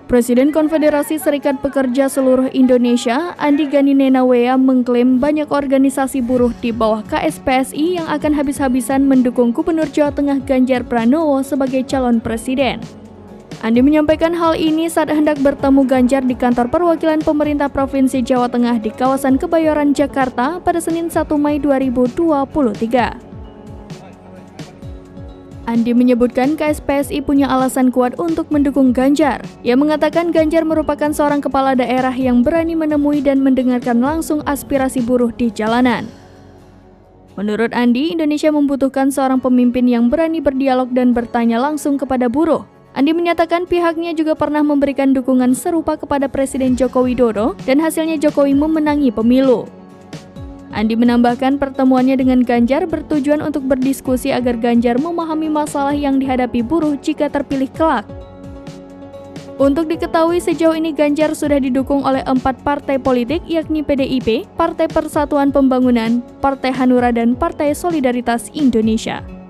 Presiden Konfederasi Serikat Pekerja Seluruh Indonesia, Andi Gani Nenawea, mengklaim banyak organisasi buruh di bawah KSPSI yang akan habis-habisan mendukung Gubernur Jawa Tengah Ganjar Pranowo sebagai calon presiden. Andi menyampaikan hal ini saat hendak bertemu Ganjar di kantor perwakilan pemerintah Provinsi Jawa Tengah di kawasan Kebayoran, Jakarta pada Senin 1 Mei 2023. Andi menyebutkan KSPSI punya alasan kuat untuk mendukung Ganjar. Ia mengatakan Ganjar merupakan seorang kepala daerah yang berani menemui dan mendengarkan langsung aspirasi buruh di jalanan. Menurut Andi, Indonesia membutuhkan seorang pemimpin yang berani berdialog dan bertanya langsung kepada buruh. Andi menyatakan pihaknya juga pernah memberikan dukungan serupa kepada Presiden Joko Widodo dan hasilnya Jokowi memenangi pemilu. Andi menambahkan pertemuannya dengan Ganjar bertujuan untuk berdiskusi agar Ganjar memahami masalah yang dihadapi buruh jika terpilih kelak. Untuk diketahui sejauh ini Ganjar sudah didukung oleh 4 partai politik yakni PDIP, Partai Persatuan Pembangunan, Partai Hanura dan Partai Solidaritas Indonesia.